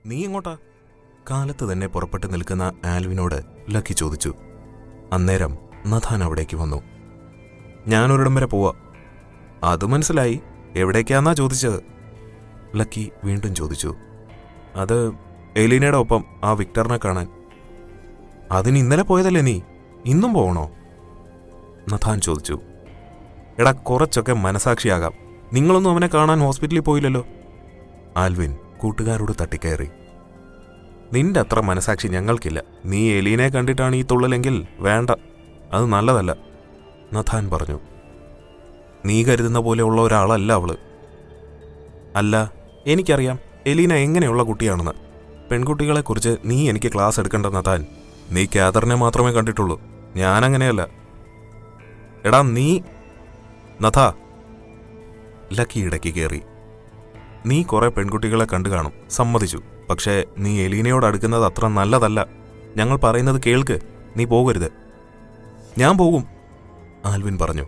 നീ എങ്ങോട്ടാ? കാലത്ത് തന്നെ പുറപ്പെട്ടു നിൽക്കുന്ന ആൽവിനോട് ലക്കി ചോദിച്ചു. അന്നേരം നഥാൻ അവിടേക്ക് വന്നു. ഞാനൊരിടം വരെ പോവാ. അത് മനസ്സിലായി, എവിടേക്കാന്നാ ചോദിച്ചത്? ലക്കി വീണ്ടും ചോദിച്ചു. അത് എലീനയുടെ ഒപ്പം ആ വിക്ടറിനെ കാണാൻ. അതിന് ഇന്നലെ പോയതല്ലേ നീ, ഇന്നും പോകണോ? നഥാൻ ചോദിച്ചു. എടാ, കുറച്ചൊക്കെ മനസാക്ഷിയാകാം. നിങ്ങളൊന്നും അവനെ കാണാൻ ഹോസ്പിറ്റലിൽ പോയില്ലല്ലോ. ആൽവിൻ കൂട്ടുകാരോട് തട്ടിക്കയറി. നിന്റെ അത്ര മനസാക്ഷി ഞങ്ങൾക്കില്ല. നീ എലീനെ കണ്ടിട്ടാണ് ഈ തുള്ളലെങ്കിൽ വേണ്ട, അത് നല്ലതല്ല, നഥാൻ പറഞ്ഞു. നീ കരുതുന്ന പോലെയുള്ള ഒരാളല്ല അവള്. അല്ല, എനിക്കറിയാം എലീന എങ്ങനെയുള്ള കുട്ടിയാണെന്ന്. പെൺകുട്ടികളെക്കുറിച്ച് നീ എനിക്ക് ക്ലാസ് എടുക്കണ്ട നഥാൻ. നീ കാതറിനെ മാത്രമേ കണ്ടിട്ടുള്ളൂ, ഞാനങ്ങനെയല്ല. എടാ നീ... നഥാ, ലക്കി ഇടയ്ക്ക് കയറി. നീ കുറെ പെൺകുട്ടികളെ കണ്ടു കാണും, സമ്മതിച്ചു. പക്ഷേ നീ എലീനയോട് അടുക്കുന്നത് അത്ര നല്ലതല്ല. ഞങ്ങൾ പറയുന്നത് കേൾക്ക്, നീ പോകരുത്. ഞാൻ പോകും, ആൽവിൻ പറഞ്ഞു.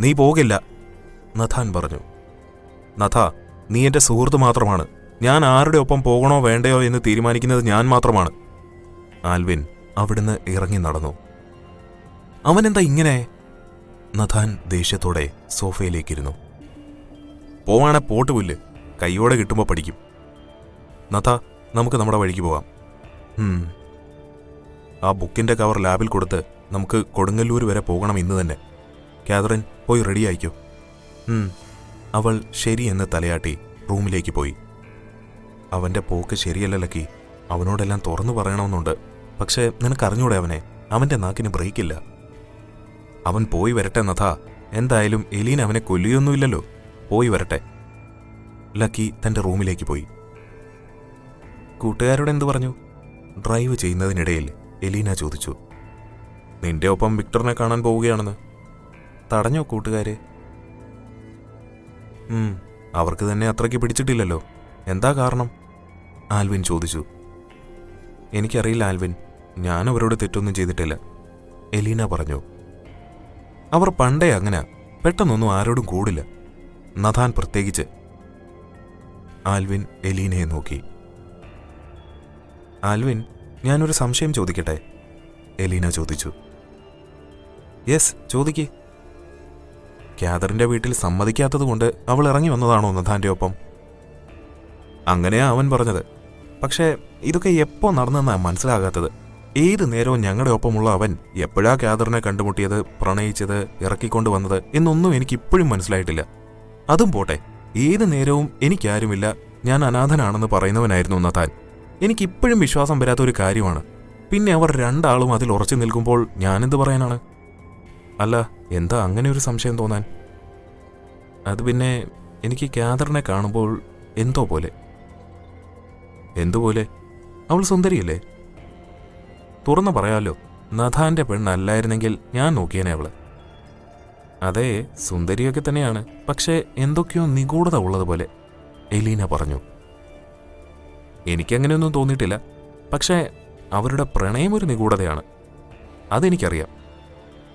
നീ പോകില്ല, നഥാൻ പറഞ്ഞു. നഥാ, നീ എൻ്റെ സുഹൃത്ത് മാത്രമാണ്. ഞാൻ ആരുടെ ഒപ്പം പോകണോ വേണ്ടയോ എന്ന് തീരുമാനിക്കുന്നത് ഞാൻ മാത്രമാണ്. ആൽവിൻ അവിടുന്ന് ഇറങ്ങി നടന്നു. അവനെന്താ ഇങ്ങനെ? നഥാൻ ദേഷ്യത്തോടെ സോഫയിലേക്കിരുന്നു. പോവാണെ പോട്ട് പുല്ല്, കൈയോടെ കിട്ടുമ്പോൾ പഠിക്കും. നഥാ, നമുക്ക് നമ്മുടെ വഴിക്ക് പോവാം. ആ ബുക്കിൻ്റെ കവർ ലാബിൽ കൊടുത്ത് നമുക്ക് കൊടുങ്ങല്ലൂർ വരെ പോകണം ഇന്ന് തന്നെ. കാതറിൻ, പോയി റെഡിയായിക്കോ. അവൾ ശരിയെന്ന് തലയാട്ടി റൂമിലേക്ക് പോയി. അവൻ്റെ പോക്ക് ശരിയല്ല ലക്കി. അവനോടെല്ലാം തുറന്നു പറയണമെന്നുണ്ട്. പക്ഷേ നിനക്കറിഞ്ഞൂടെ അവനെ, അവൻ്റെ നാക്കിന് ബ്രേക്കില്ല. അവൻ പോയി വരട്ടെ നഥാ. എന്തായാലും എലീന അവനെ കൊല്ലുകയൊന്നുമില്ലല്ലോ. പോയി വരട്ടെ. ലക്കി തൻ്റെ റൂമിലേക്ക് പോയി. കൂട്ടുകാരോട് എന്തു പറഞ്ഞു? ഡ്രൈവ് ചെയ്യുന്നതിനിടയിൽ എലീന ചോദിച്ചു. നിന്റെ ഒപ്പം വിക്ടറിനെ കാണാൻ പോവുകയാണെന്ന്. തടഞ്ഞോ കൂട്ടുകാരെ? അവർക്ക് തന്നെ അത്രയ്ക്ക് പിടിച്ചിട്ടില്ലല്ലോ. എന്താ കാരണം? ആൽവിൻ ചോദിച്ചു. എനിക്കറിയില്ല ആൽവിൻ, ഞാൻ അവരോട് തെറ്റൊന്നും ചെയ്തിട്ടില്ല, എലീന പറഞ്ഞു. അവർ പണ്ടേ അങ്ങനെ, പെട്ടെന്നൊന്നും ആരോടും കൂടില്ല, നഥാൻ പ്രത്യേകിച്ച്. ആൽവിൻ എലീനയെ നോക്കി. ആൽവിൻ, ഞാനൊരു സംശയം ചോദിക്കട്ടെ? എലീന ചോദിച്ചു. യെസ്, ചോദിക്കേ. കാതറിന്റെ വീട്ടിൽ സമ്മതിക്കാത്തതുകൊണ്ട് അവൾ ഇറങ്ങി വന്നതാണോ നഥാന്റെ ഒപ്പം? അങ്ങനെയാ അവൻ പറഞ്ഞത്. പക്ഷേ ഇതൊക്കെ എപ്പോ നടന്നെന്നാ മനസ്സിലാകാത്തത്. ഏത് നേരവും ഞങ്ങളുടെ ഒപ്പമുള്ള അവൻ എപ്പോഴാ കാതറിനെ കണ്ടുമുട്ടിയത്, പ്രണയിച്ചത്, ഇറക്കിക്കൊണ്ടുവന്നത് എന്നൊന്നും എനിക്കിപ്പോഴും മനസ്സിലായിട്ടില്ല. അതും പോട്ടെ, ഏത് നേരവും എനിക്കാരുമില്ല, ഞാൻ അനാഥനാണെന്ന് പറയുന്നവനായിരുന്നു നഥാൻ. എനിക്കിപ്പോഴും വിശ്വാസം വരാത്ത ഒരു കാര്യമാണ്. പിന്നെ അവർ രണ്ടാളും അതിൽ ഉറച്ചു നിൽക്കുമ്പോൾ ഞാനെന്ത് പറയാനാണ്? അല്ല, എന്താ അങ്ങനെ ഒരു സംശയം തോന്നാൻ? അത് പിന്നെ എനിക്ക് കാതറിനെ കാണുമ്പോൾ എന്തോ പോലെ. എന്തുപോലെ? അവൾ സുന്ദരിയല്ലേ? തുറന്നു പറയാമല്ലോ, നഥാന്റെ പെണ്ണല്ലായിരുന്നെങ്കിൽ ഞാൻ നോക്കിയേനെ അവള്. അതെ, സുന്ദരിയൊക്കെ തന്നെയാണ്, പക്ഷേ എന്തൊക്കെയോ നിഗൂഢത ഉള്ളതുപോലെ, എലീന പറഞ്ഞു. എനിക്കങ്ങനെയൊന്നും തോന്നിയിട്ടില്ല. പക്ഷേ അവരുടെ പ്രണയം ഒരു നിഗൂഢതയാണ്, അതെനിക്കറിയാം,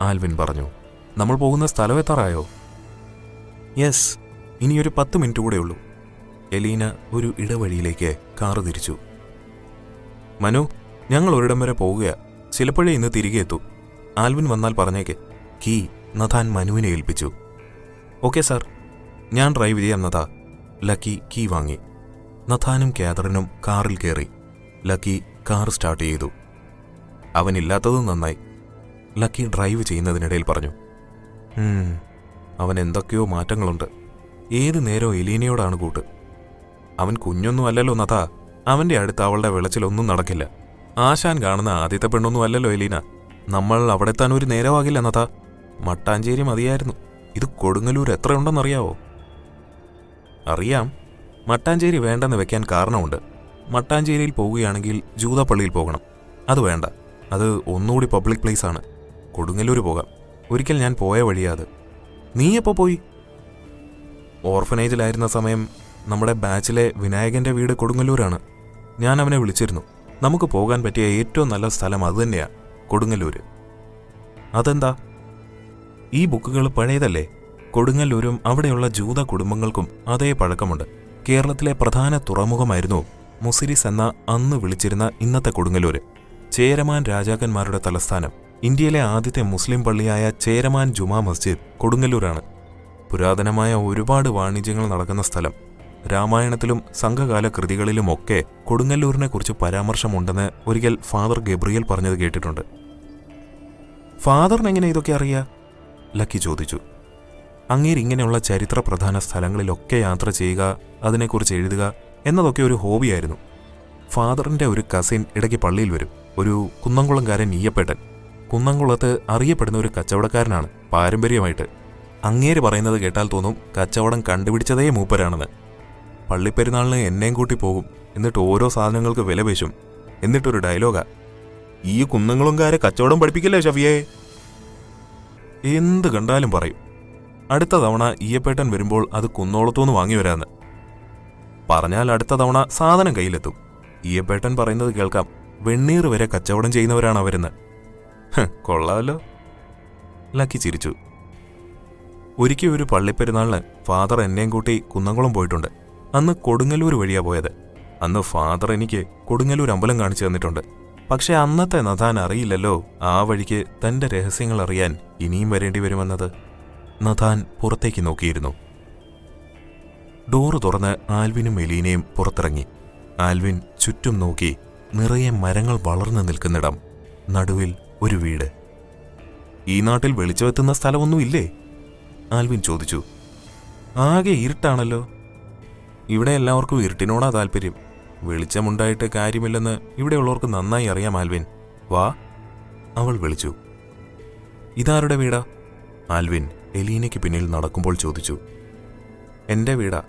ആൽവിൻ പറഞ്ഞു. നമ്മൾ പോകുന്ന സ്ഥലം എത്താറായോ? യെസ്, ഇനിയൊരു 10 മിനിറ്റ് കൂടെ ഉള്ളൂ. എലീന ഒരു ഇടവഴിയിലേക്ക് കാറ് തിരിച്ചു. മനു, ഞങ്ങൾ ഒരിടം വരെ പോവുകയാ. ചിലപ്പോഴേ ഇന്ന് തിരികെ എത്തൂ. ആൽവിൻ വന്നാൽ പറഞ്ഞേക്ക്. കീ നഥാൻ മനുവിനെ ഏൽപ്പിച്ചു. ഓക്കെ സാർ, ഞാൻ ഡ്രൈവ് ചെയ്യാം നഥാ. ലക്കി കീ വാങ്ങി. നഥാനും കാതറിനും കാറിൽ കയറി. ലക്കി കാർ സ്റ്റാർട്ട് ചെയ്തു. അവനില്ലാത്തതും നന്നായി, ലക്കി ഡ്രൈവ് ചെയ്യുന്നതിനിടയിൽ പറഞ്ഞു. അവൻ എന്തൊക്കെയോ മാറ്റങ്ങളുണ്ട്. ഏത് നേരവും എലീനയോടാണ് കൂട്ട്. അവൻ കുഞ്ഞൊന്നും അല്ലല്ലോ നഥാ. അവൻ്റെ അടുത്ത് അവളുടെ വിളച്ചിലൊന്നും നടക്കില്ല. ആശാൻ കാണുന്ന ആദ്യത്തെ പെണ്ണൊന്നും അല്ലല്ലോ എലീന. നമ്മൾ അവിടെ എത്താൻ ഒരു നേരമാകില്ല നഥാ. മട്ടാഞ്ചേരി മതിയായിരുന്നു. ഇത് കൊടുങ്ങല്ലൂർ എത്രയുണ്ടെന്നറിയാവോ? അറിയാം. മട്ടാഞ്ചേരി വേണ്ടെന്ന് വെക്കാൻ കാരണമുണ്ട്. മട്ടാഞ്ചേരിയിൽ പോവുകയാണെങ്കിൽ ജൂതപ്പള്ളിയിൽ പോകണം. അത് വേണ്ട, അത് ഒന്നുകൂടി പബ്ലിക് പ്ലേസ് ആണ്. കൊടുങ്ങല്ലൂർ പോകാം. ഒരിക്കൽ ഞാൻ പോയ വഴിയാ അത്. നീ എപ്പോൾ പോയി? ഓർഫനേജിലായിരുന്ന സമയം നമ്മുടെ ബാച്ചിലെ വിനായകന്റെ വീട് കൊടുങ്ങല്ലൂരാണ്. ഞാൻ അവനെ വിളിച്ചിരുന്നു. നമുക്ക് പോകാൻ പറ്റിയ ഏറ്റവും നല്ല സ്ഥലം അതുതന്നെയാ, കൊടുങ്ങല്ലൂര്. അതെന്താ? ഈ ബുക്കുകൾ പഴയതല്ലേ. കൊടുങ്ങല്ലൂരും അവിടെയുള്ള ജൂത കുടുംബങ്ങൾക്കും അതേ പഴക്കമുണ്ട്. കേരളത്തിലെ പ്രധാന തുറമുഖമായിരുന്നു മുസിരിസ് എന്ന അന്ന് വിളിച്ചിരുന്ന ഇന്നത്തെ കൊടുങ്ങല്ലൂര്. ചേരമാൻ രാജാക്കന്മാരുടെ തലസ്ഥാനം. ഇന്ത്യയിലെ ആദ്യത്തെ മുസ്ലിം പള്ളിയായ ചേരമാൻ ജുമാ മസ്ജിദ് കൊടുങ്ങല്ലൂരാണ്. പുരാതനമായ ഒരുപാട് വാണിജ്യങ്ങൾ നടക്കുന്ന സ്ഥലം. രാമായണത്തിലും സംഘകാല കൃതികളിലുമൊക്കെ കൊടുങ്ങല്ലൂരിനെക്കുറിച്ച് പരാമർശമുണ്ടെന്ന് ഒരിക്കൽ ഫാദർ ഗബ്രിയേൽ പറഞ്ഞത് കേട്ടിട്ടുണ്ട്. ഫാദറിനെങ്ങനെ ഇതൊക്കെ അറിയാ? ലക്കി ചോദിച്ചു. അങ്ങേരിങ്ങനെയുള്ള ചരിത്ര പ്രധാന സ്ഥലങ്ങളിലൊക്കെ യാത്ര ചെയ്യുക, അതിനെക്കുറിച്ച് എഴുതുക എന്നതൊക്കെ ഒരു ഹോബിയായിരുന്നു. ഫാദറിൻ്റെ ഒരു കസിൻ ഇടയ്ക്ക് പള്ളിയിൽ വരും. ഒരു കുന്നംകുളംകാരൻ ഈയപ്പേട്ടൻ. കുന്നംകുളത്ത് അറിയപ്പെടുന്ന ഒരു കച്ചവടക്കാരനാണ് പാരമ്പര്യമായിട്ട്. അങ്ങേര് പറയുന്നത് കേട്ടാൽ തോന്നും കച്ചവടം കണ്ടുപിടിച്ചതേ മൂപ്പരാണെന്ന്. പള്ളിപ്പെരുന്നാളിന് എന്നെയും കൂട്ടി പോകും. എന്നിട്ട് ഓരോ സാധനങ്ങൾക്ക് വില പേശും. എന്നിട്ടൊരു ഡയലോഗാ, ഈ കുന്നംകുളംകാരെ കച്ചവടം പഠിപ്പിക്കില്ലേ ഷഫിയേ? എന്ത് കണ്ടാലും പറയും. അടുത്ത തവണ ഈയപ്പേട്ടൻ വരുമ്പോൾ അത് കുന്നോളത്തുനിന്ന് വാങ്ങി വരാമെന്ന് പറഞ്ഞാൽ അടുത്ത തവണ സാധനം കയ്യിലെത്തും. ഈയപ്പേട്ടൻ പറയുന്നത് കേൾക്കാം, വെണ്ണീർ വരെ കച്ചവടം ചെയ്യുന്നവരാണ് അവരെന്ന്. കൊള്ളാമല്ലോ. ലക്കി ചിരിച്ചു. ഒരിക്കൽ ഒരു പള്ളിപ്പെരുന്നാളിന് ഫാദർ എന്നെയും കൂട്ടി കുന്നംകുളം പോയിട്ടുണ്ട്. അന്ന് കൊടുങ്ങല്ലൂർ വഴിയാ പോയത്. അന്ന് ഫാദർ എനിക്ക് കൊടുങ്ങല്ലൂർ അമ്പലം കാണിച്ചു തന്നിട്ടുണ്ട്. പക്ഷെ അന്നത്തെ നഥാൻ അറിയില്ലല്ലോ ആ വഴിക്ക് തന്റെ രഹസ്യങ്ങൾ അറിയാൻ ഇനിയും വരേണ്ടി വരുമെന്നത്. നഥാൻ പുറത്തേക്ക് നോക്കിയിരുന്നു. ഡോറ് തുറന്ന് ആൽവിനും എലീനയും പുറത്തിറങ്ങി. ആൽവിൻ ചുറ്റും നോക്കി. നിറയെ മരങ്ങൾ വളർന്നു നിൽക്കുന്നിടം. നടുവിൽ ഒരു വീട്. ഈ നാട്ടിൽ വെളിച്ചമെത്തുന്ന സ്ഥലമൊന്നുമില്ലേ? ആൽവിൻ ചോദിച്ചു. ആകെ ഇരുട്ടാണല്ലോ. ഇവിടെ എല്ലാവർക്കും ഇരുട്ടിനോടാ താല്പര്യം. വെളിച്ചമുണ്ടായിട്ട് കാര്യമില്ലെന്ന് ഇവിടെയുള്ളവർക്ക് നന്നായി അറിയാം ആൽവിൻ. വാ, അവൾ വിളിച്ചു. ഇതാരുടെ വീടാ? ആൽവിൻ എലീനയ്ക്ക് പിന്നിൽ നടക്കുമ്പോൾ ചോദിച്ചു. എന്റെ വീടാ.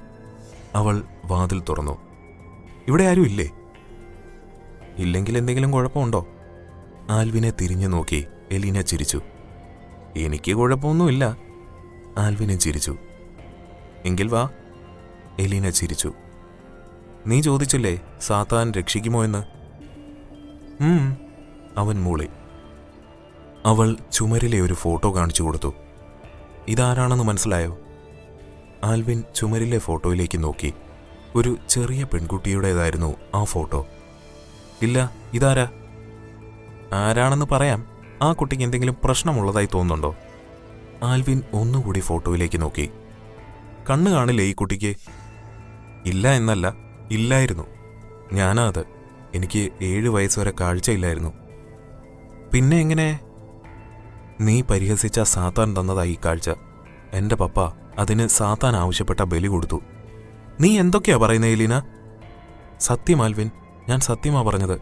അവൾ വാതിൽ തുറന്നു. ഇവിടെ ആരും ഇല്ലേ? ഇല്ലെങ്കിൽ എന്തെങ്കിലും കുഴപ്പമുണ്ടോ? ആൽവിനെ തിരിഞ്ഞു നോക്കി എലീന ചിരിച്ചു. എനിക്ക് കുഴപ്പമൊന്നുമില്ല. ആൽവിനെ ചിരിച്ചു. എങ്കിൽ വാ. എലീന ചിരിച്ചു. നീ ചോദിച്ചില്ലേ സാത്താൻ രക്ഷിക്കുമോ എന്ന്? അവൻ മൂളി. അവൾ ചുമരിലെ ഒരു ഫോട്ടോ കാണിച്ചു കൊടുത്തു. ഇതാരാണെന്ന് മനസ്സിലായോ? ആൽവിൻ ചുമരിലെ ഫോട്ടോയിലേക്ക് നോക്കി. ഒരു ചെറിയ പെൺകുട്ടിയുടേതായിരുന്നു ആ ഫോട്ടോ. ഇല്ല, ഇതാരാ? ആരാണെന്ന് പറയാം. ആ കുട്ടിക്ക് എന്തെങ്കിലും പ്രശ്നമുള്ളതായി തോന്നുന്നുണ്ടോ? ആൽവിൻ ഒന്നുകൂടി ഫോട്ടോയിലേക്ക് നോക്കി. കണ്ണ് കാണില്ലേ ഈ കുട്ടിക്ക്? ഇല്ല എന്നല്ല, ഇല്ലായിരുന്നു. ഞാനാ അത്. എനിക്ക് 7 വയസ്സുവരെ കാഴ്ചയില്ലായിരുന്നു. പിന്നെ എങ്ങനെ? നീ പരിഹസിച്ച സാത്താൻ തന്നതായി കാഴ്ച. എന്റെ പപ്പ അതിന് സാത്താൻ ആവശ്യപ്പെട്ട ബലി കൊടുത്തു. നീ എന്തൊക്കെയാ പറയുന്നത് എലീന? സത്യം ആൽവിൻ, ഞാൻ സത്യമാ പറഞ്ഞത്.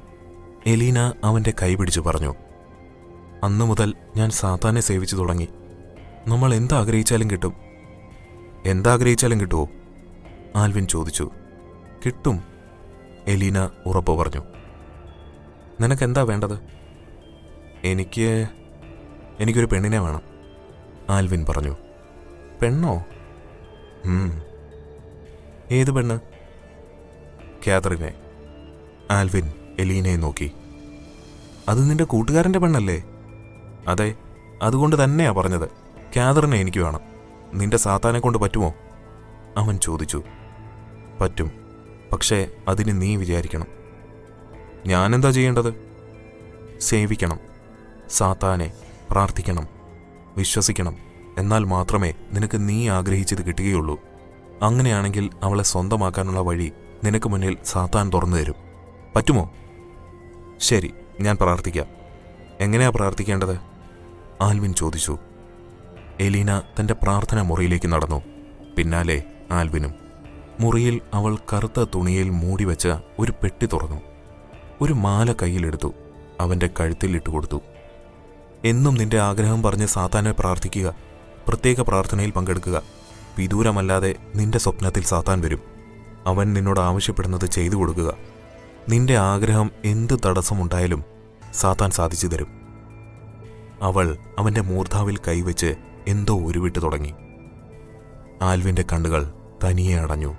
എലീന അവന്റെ കൈ പിടിച്ചു പറഞ്ഞു. അന്നു മുതൽ ഞാൻ സാത്താനെ സേവിച്ചു തുടങ്ങി. നമ്മൾ എന്താഗ്രഹിച്ചാലും കിട്ടും. എന്താഗ്രഹിച്ചാലും കിട്ടുമോ? ആൽവിൻ ചോദിച്ചു. കിട്ടും, എലീന ഉറപ്പ് പറഞ്ഞു. നിനക്കെന്താ വേണ്ടത്? എനിക്കൊരു പെണ്ണിനെ വേണം, ആൽവിൻ പറഞ്ഞു. പെണ്ണോ? ഏത് പെണ്ണ്? കാതറിനെ. ആൽവിൻ എലീനയെ നോക്കി. അത് നിന്റെ കൂട്ടുകാരൻ്റെ പെണ്ണല്ലേ? അതെ, അതുകൊണ്ട് തന്നെയാ പറഞ്ഞത്. കാതറിനെ എനിക്ക് വേണം. നിന്റെ സാത്താനെ കൊണ്ട് പറ്റുമോ? അവൻ ചോദിച്ചു. പറ്റും, പക്ഷേ അതിന് നീ വിചാരിക്കണം. ഞാനെന്താ ചെയ്യേണ്ടത്? സേവിക്കണം, സാത്താനെ പ്രാർത്ഥിക്കണം, വിശ്വസിക്കണം. എന്നാൽ മാത്രമേ നിനക്ക് നീ ആഗ്രഹിച്ചത് കിട്ടുകയുള്ളൂ. അങ്ങനെയാണെങ്കിൽ അവളെ സ്വന്തമാക്കാനുള്ള വഴി നിനക്ക് മുന്നിൽ സാത്താൻ തുറന്നു തരും. പറ്റുമോ? ശരി, ഞാൻ പ്രാർത്ഥിക്കാം. എങ്ങനെയാ പ്രാർത്ഥിക്കേണ്ടത്? ആൽവിൻ ചോദിച്ചു. എലീന തന്റെ പ്രാർത്ഥന മുറിയിലേക്ക് നടന്നു. പിന്നാലെ ആൽവിനും. മുറിയിൽ അവൾ കറുത്ത തുണിയിൽ മൂടിവെച്ച ഒരു പെട്ടി തുറന്നു. ഒരു മാല കയ്യിലെടുത്തു. അവന്റെ കഴുത്തിൽ ഇട്ടുകൊടുത്തു. എന്നും നിന്റെ ആഗ്രഹം പറഞ്ഞ് സാത്താനെ പ്രാർത്ഥിക്കുക. പ്രത്യേക പ്രാർത്ഥനയിൽ പങ്കെടുക്കുക. വിദൂരമല്ലാതെ നിന്റെ സ്വപ്നത്തിൽ സാത്താൻ വരും. അവൻ നിന്നോട് ആവശ്യപ്പെടുന്നത് ചെയ്തു കൊടുക്കുക. നിന്റെ ആഗ്രഹം എന്ത് തടസ്സമുണ്ടായാലും സാത്താൻ സാധിച്ചു തരും. അവൾ അവന്റെ മൂർധാവിൽ കൈവച്ച് എന്തോ ഉരുവിട്ട് തുടങ്ങി. ആൽവിന്റെ കണ്ണുകൾ തനിയെ അടഞ്ഞു.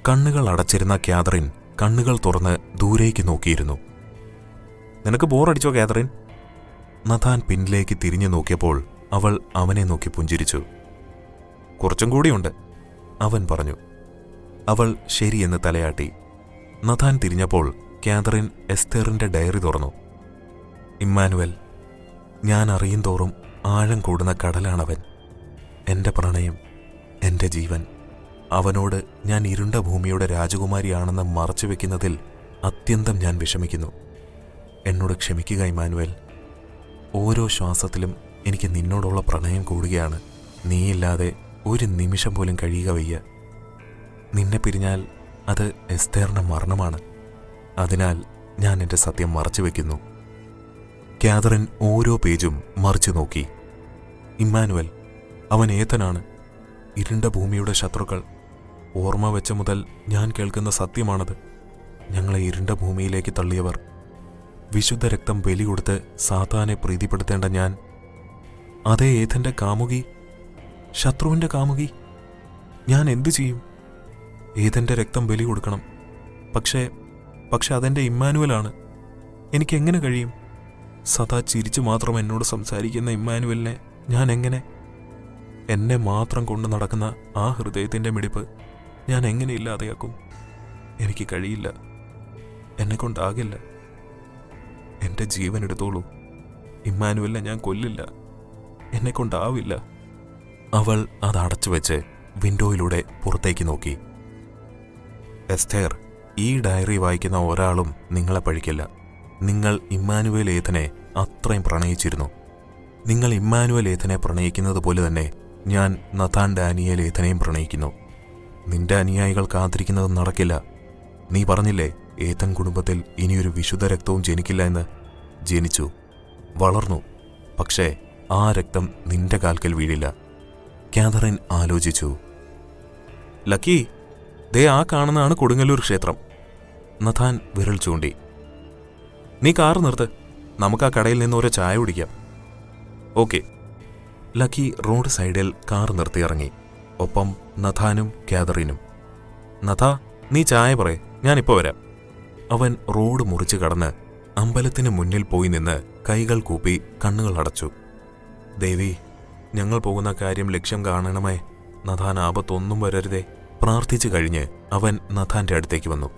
കണ്ണുകൾ അടച്ചിരുന്ന കാതറിൻ കണ്ണുകൾ തുറന്ന് ദൂരേക്ക് നോക്കിയിരുന്നു. നിനക്ക് ബോറടിച്ചോ കാതറിൻ? നഥാൻ പിന്നിലേക്ക് തിരിഞ്ഞു നോക്കിയപ്പോൾ അവൾ അവനെ നോക്കി പുഞ്ചിരിച്ചു. കുറച്ചും കൂടിയുണ്ട്, അവൻ പറഞ്ഞു. അവൾ ശരിയെന്ന് തലയാട്ടി. നഥാൻ തിരിഞ്ഞപ്പോൾ കാതറിൻ എസ്തേറിന്റെ ഡയറി തുറന്നു. ഇമ്മാനുവൽ, ഞാൻ അറിയും തോറും ആഴം കൂടുന്ന കടലാണവൻ. എൻ്റെ പ്രണയം, എൻ്റെ ജീവൻ. അവനോട് ഞാൻ ഇരുണ്ട ഭൂമിയുടെ രാജകുമാരിയാണെന്ന് മറച്ചുവെക്കുന്നതിൽ അത്യന്തം ഞാൻ വിഷമിക്കുന്നു. എന്നോട് ക്ഷമിക്കുക ഇമ്മാനുവൽ. ഓരോ ശ്വാസത്തിലും എനിക്ക് നിന്നോടുള്ള പ്രണയം കൂടുകയാണ്. നീയില്ലാതെ ഒരു നിമിഷം പോലും കഴിയുക വയ്യ. നിന്നെ പിരിഞ്ഞാൽ അത് എസ്തേറിന്റെ മരണമാണ്. അതിനാൽ ഞാൻ എൻ്റെ സത്യം മറച്ചുവെക്കുന്നു. കാതറിൻ ഓരോ പേജും മറിച്ചു നോക്കി. ഇമ്മാനുവൽ, അവൻ ഏതനാണ്. ഇരുണ്ട ഭൂമിയുടെ ശത്രുക്കൾ. ഓർമ്മ വെച്ച മുതൽ ഞാൻ കേൾക്കുന്ന സത്യമാണത്. ഞങ്ങളെ ഇരുണ്ട ഭൂമിയിലേക്ക് തള്ളിയവർ. വിശുദ്ധ രക്തം ബലി കൊടുത്ത് സാത്താനെ പ്രീതിപ്പെടുത്തേണ്ട ഞാൻ. അതേ ഏഥന്റെ കാമുകി, ശത്രുവിൻ്റെ കാമുകി. ഞാൻ എന്തു ചെയ്യും? ഏഥന്റെ രക്തം ബലി കൊടുക്കണം. പക്ഷേ അതെൻ്റെ ഇമ്മാനുവലാണ്. എനിക്കെങ്ങനെ കഴിയും? സദാ ചിരിച്ചു മാത്രം എന്നോട് സംസാരിക്കുന്ന ഇമ്മാനുവലിനെ ഞാൻ എങ്ങനെ? എന്നെ മാത്രം കൊണ്ടു നടക്കുന്ന ആ ഹൃദയത്തിൻ്റെ മിടിപ്പ് ഞാൻ എങ്ങനെ ഇല്ലാതെയാക്കും? എനിക്ക് കഴിയില്ല. എന്നെക്കൊണ്ടാകില്ല. എൻ്റെ ജീവൻ എടുത്തോളൂ. ഇമ്മാനുവലിനെ ഞാൻ കൊല്ലില്ല. എന്നെക്കൊണ്ടാവില്ല. അവൾ അത് അടച്ചു വെച്ച് വിൻഡോയിലൂടെ പുറത്തേക്ക് നോക്കി. എസ്തേർ, ഈ ഡയറി വായിക്കുന്ന ഒരാളും നിങ്ങളെ പഴിക്കില്ല. നിങ്ങൾ ഇമ്മാനുവേൽ ഏഥനെ അത്രയും പ്രണയിച്ചിരുന്നു. നിങ്ങൾ ഇമ്മാനുവേൽ ഏഥനെ പ്രണയിക്കുന്നത് പോലെ തന്നെ ഞാൻ നഥാൻ ഡാനിയേൽ ഏഥനെയും പ്രണയിക്കുന്നു. നിന്റെ അനുയായികൾ കാത്തിരിക്കുന്നത് നടക്കില്ല. നീ പറഞ്ഞില്ലേ ഏഥൻ കുടുംബത്തിൽ ഇനിയൊരു വിശുദ്ധ രക്തവും ജനിക്കില്ല എന്ന്. ജനിച്ചു, വളർന്നു. പക്ഷേ ആ രക്തം നിന്റെ കാൽക്കൽ വീഴില്ല. കാതറിൻ ആലോചിച്ചു. ലക്കി, ദേ ആ കാണുന്നതാണ് കൊടുങ്ങല്ലൂർ ക്ഷേത്രം. നഥാൻ വിരൽ ചൂണ്ടി. നീ കാറ് നിർത്ത്, നമുക്ക് ആ കടയിൽ നിന്ന് ഒരു ചായ കുടിക്കാം. ഓക്കെ. ലക്കി റോഡ് സൈഡിൽ കാർ നിർത്തിയിറങ്ങി. ഒപ്പം നഥാനും കാതറിനും. നഥാ, നീ ചായ പറയേ, ഞാനിപ്പോൾ വരാം. അവൻ റോഡ് മുറിച്ച് കടന്ന് അമ്പലത്തിന് മുന്നിൽ പോയി നിന്ന് കൈകൾ കൂപ്പി കണ്ണുകൾ അടച്ചു. ദേവി, ഞങ്ങൾ പോകുന്ന കാര്യം ലക്ഷ്യം കാണണമേ. നഥാൻ ആപത്തൊന്നും വരരുതേ. പ്രാർത്ഥിച്ചു കഴിഞ്ഞ് അവൻ നഥാന്റെ അടുത്തേക്ക് വന്നു.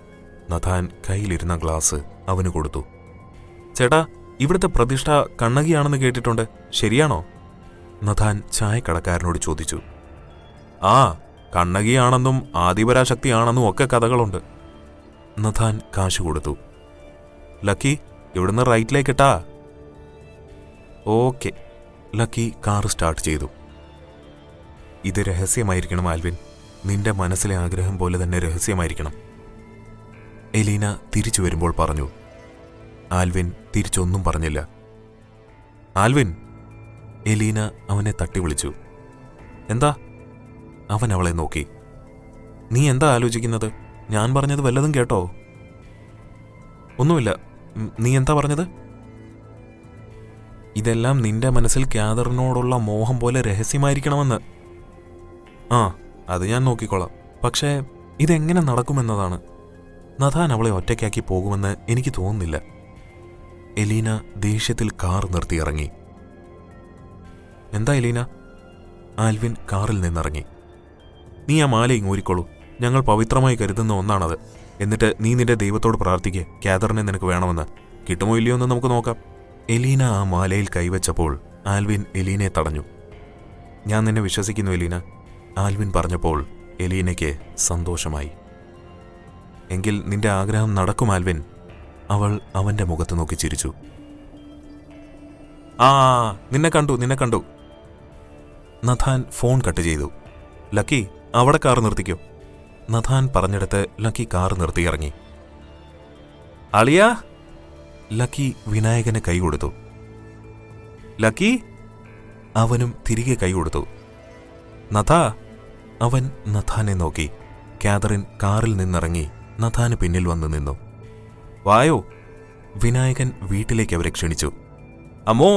നഥാൻ കയ്യിലിരുന്ന ഗ്ലാസ് അവന് കൊടുത്തു. ചേട്ടാ, ഇവിടുത്തെ പ്രതിഷ്ഠ കണ്ണകിയാണെന്ന് കേട്ടിട്ടുണ്ട്, ശരിയാണോ? നഥാൻ ചായക്കടക്കാരനോട് ചോദിച്ചു. ആ, കണ്ണകിയാണെന്നും ആദിപരാശക്തിയാണെന്നും ഒക്കെ കഥകളുണ്ട്. നഥാൻ കാശ് കൊടുത്തു. ലക്കി, ഇവിടുന്ന് റൈറ്റിലേക്കിട്ടാ. ഓക്കെ. ലക്കി കാർ സ്റ്റാർട്ട് ചെയ്തു. ഇത് രഹസ്യമായിരിക്കണം ആൽവിൻ. നിന്റെ മനസ്സിലെ ആഗ്രഹം പോലെ തന്നെ രഹസ്യമായിരിക്കണം. എലീന തിരിച്ചു വരുമ്പോൾ പറഞ്ഞു. ആൽവിൻ തിരിച്ചൊന്നും പറഞ്ഞില്ല. ആൽവിൻ, എലീന അവനെ തട്ടി വിളിച്ചു. എന്താ? അവൻ അവളെ നോക്കി. നീ എന്താ ആലോചിക്കുന്നത്? ഞാൻ പറഞ്ഞത് വല്ലതും കേട്ടോ? ഒന്നുമില്ല. നീ എന്താ പറഞ്ഞത്? ഇതെല്ലാം നിന്റെ മനസ്സിൽ കാതറിനോടുള്ള മോഹം പോലെ രഹസ്യമായിരിക്കണമെന്ന്. ആ, അത് ഞാൻ നോക്കിക്കോളാം. പക്ഷേ ഇതെങ്ങനെ നടക്കുമെന്നതാണ്. നഥാൻ അവളെ ഒറ്റയ്ക്കാക്കി പോകുമെന്ന് എനിക്ക് തോന്നുന്നില്ല. എലീന ദേഷ്യത്തിൽ കാർ നിർത്തിയിറങ്ങി. എന്താ എലീന? ആൽവിൻ കാറിൽ നിന്നിറങ്ങി. നീ ആ മാല ഇങ്ങൂരിക്കോളൂ. ഞങ്ങൾ പവിത്രമായി കരുതുന്ന ഒന്നാണത്. എന്നിട്ട് നീ നിന്റെ ദൈവത്തോട് പ്രാർത്ഥിക്കുക, കാതറിനെ നിനക്ക് വേണമെന്ന്. കിട്ടുമോ ഇല്ലയോ എന്ന് നമുക്ക് നോക്കാം. എലീന ആ മാലയിൽ കൈവച്ചപ്പോൾ ആൽവിൻ എലീനയെ തടഞ്ഞു. ഞാൻ നിന്നെ വിശ്വസിക്കുന്നു എലീന. ആൽവിൻ പറഞ്ഞപ്പോൾ എലീനയ്ക്ക് സന്തോഷമായി. എങ്കിൽ നിന്റെ ആഗ്രഹം നടക്കും ആൽവിൻ. അവൾ അവന്റെ മുഖത്ത് നോക്കി ചിരിച്ചു. ആ, നിന്നെ കണ്ടു. നഥാൻ ഫോൺ കട്ട് ചെയ്തു. ലക്കി, അവിടെ കാർ നിർത്തിക്കോ. നഥാൻ പറഞ്ഞിടത്ത് ലക്കി കാർ നിർത്തിയിറങ്ങി. അളിയാ. ലക്കി വിനായകന് കൈ കൊടുത്തു. ലക്കി. അവനും തിരികെ കൈ കൊടുത്തു. നഥാ. അവൻ നഥാനെ നോക്കി. കാതറിൻ കാറിൽ നിന്നിറങ്ങി നഥാന് പിന്നിൽ വന്നു നിന്നു. വായോ. വിനായകൻ വീട്ടിലേക്ക് അവരെ ക്ഷണിച്ചു. അമ്മോ,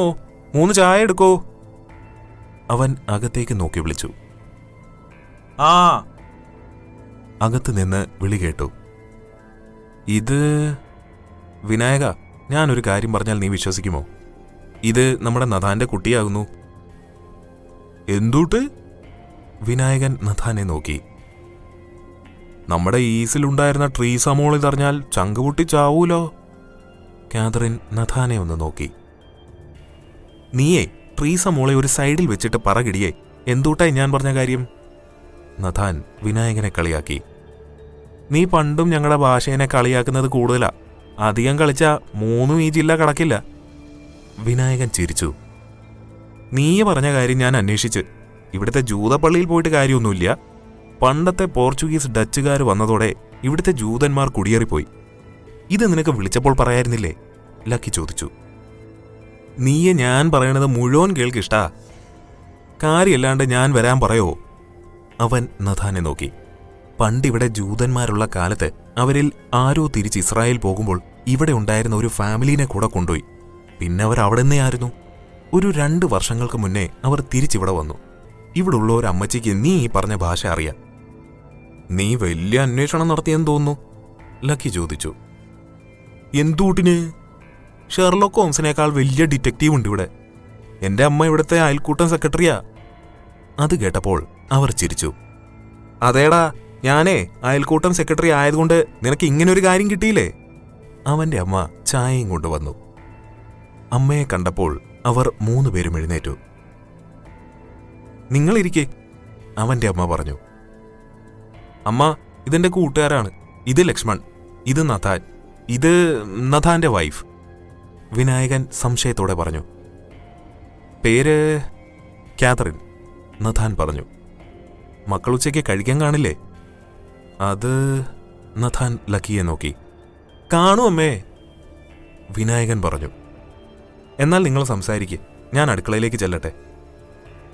3 ചായ എടുക്കോ. അവൻ അകത്തേക്ക് നോക്കി വിളിച്ചു. ആ. അകത്ത് നിന്ന് വിളി കേട്ടു. ഇത് വിനായക, ഞാനൊരു കാര്യം പറഞ്ഞാൽ നീ വിശ്വസിക്കുമോ? ഇത് നമ്മുടെ നഥാന്റെ കുട്ടിയാകുന്നു. എന്തുട്ട്? വിനായകൻ നഥാനെ നോക്കി. നമ്മുടെ ഈസിലുണ്ടായിരുന്ന ട്രീസ മോൾ ഇതറിഞ്ഞാൽ ചങ്കുപൊട്ടി ചാവൂലോ. കാതറിൻ നഥാനെ ഒന്ന് നോക്കി. നീയേ ട്രീസ മോളെ ഒരു സൈഡിൽ വെച്ചിട്ട് പറകിടിയേ, എന്തൂട്ടായി ഞാൻ പറഞ്ഞ കാര്യം? നഥാൻ വിനായകനെ കളിയാക്കി. നീ പണ്ടും ഞങ്ങളുടെ ഭാഷേനെ കളിയാക്കുന്നത് കൂടുതലാ. അധികം കളിച്ചാ 3 ഈ ജില്ല കടക്കില്ല. വിനായകൻ ചിരിച്ചു. നീ പറഞ്ഞ കാര്യം ഞാൻ അന്വേഷിച്ച്. ഇവിടുത്തെ ജൂതപ്പള്ളിയിൽ പോയിട്ട് കാര്യമൊന്നുമില്ല. പണ്ടത്തെ പോർച്ചുഗീസ് ഡച്ചുകാർ വന്നതോടെ ഇവിടുത്തെ ജൂതന്മാർ കുടിയേറിപ്പോയി. ഇത് നിനക്ക് വിളിച്ചപ്പോൾ പറയായിരുന്നില്ലേ? ലക്കി ചോദിച്ചു. നീയെ ഞാൻ പറയണത് മുഴുവൻ കേൾക്കിഷ്ടാ. കാര്യമല്ലാണ്ട് ഞാൻ വരാൻ പറയോ? അവൻ നഥാനെ നോക്കി. പണ്ടിവിടെ ജൂതന്മാരുള്ള കാലത്ത് അവരിൽ ആരോ തിരിച്ച് ഇസ്രായേൽ പോകുമ്പോൾ ഇവിടെ ഉണ്ടായിരുന്ന ഒരു ഫാമിലിനെ കൂടെ കൊണ്ടുപോയി. പിന്നെ അവർ അവിടെ നിന്നേ ആയിരുന്നു. ഒരു 2 വർഷങ്ങൾക്ക് മുന്നേ അവർ തിരിച്ചിവിടെ വന്നു. ഇവിടെ ഉള്ള ഒരു അമ്മച്ചിക്ക് നീ ഈ പറഞ്ഞ ഭാഷ അറിയാം. നീ വലിയ അന്വേഷണം നടത്തിയെന്ന് തോന്നുന്നു, ലക്കി ചോദിച്ചു. എന്തൂട്ടിന്? ഷെർലോക്ക് ഹോംസിനേക്കാൾ വലിയ ഡിറ്റക്റ്റീവ് ഉണ്ട് ഇവിടെ. എന്റെ അമ്മ ഇവിടുത്തെ അയൽക്കൂട്ടം സെക്രട്ടറിയാ. അത് കേട്ടപ്പോൾ അവർ ചിരിച്ചു. അതേടാ, ഞാനേ അയൽക്കൂട്ടം സെക്രട്ടറി ആയതുകൊണ്ട് നിനക്ക് ഇങ്ങനൊരു കാര്യം കിട്ടിയില്ലേ? അവന്റെ അമ്മ ചായയും കൊണ്ടുവന്നു. അമ്മയെ കണ്ടപ്പോൾ അവർ 3 പേരും എഴുന്നേറ്റു. നിങ്ങളിരിക്കെ, അവന്റെ അമ്മ പറഞ്ഞു. അമ്മ, ഇതെന്റെ കൂട്ടുകാരാണ്. ഇത് ലക്ഷ്മൺ, ഇത് നഥാൻ, ഇത് നഥാന്റെ വൈഫ്. വിനായകൻ സംശയത്തോടെ പറഞ്ഞു. പേര് കാതറിൻ, നഥാൻ പറഞ്ഞു. മക്കളുച്ചയ്ക്ക് കഴിക്കാൻ കാണില്ലേ? അത് നഥാൻ ലക്കിയെ നോക്കി. കാണൂ അമ്മേ, വിനായകൻ പറഞ്ഞു. എന്നാൽ നിങ്ങൾ സംസാരിക്ക്, ഞാൻ അടുക്കളയിലേക്ക് ചെല്ലട്ടെ.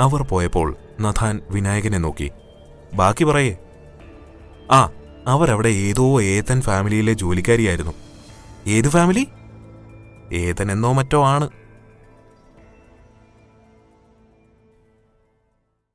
അവർ പോയപ്പോൾ നഥാൻ വിനായകനെ നോക്കി. ബാക്കി പറയേ. ആ, അവരവിടെ ഏതോ ഏതൻ ഫാമിലിയിലെ ജോലിക്കാരിയായിരുന്നു. ഏത് ഫാമിലി? ഏതൻ എന്നോ മറ്റോ ആണ്.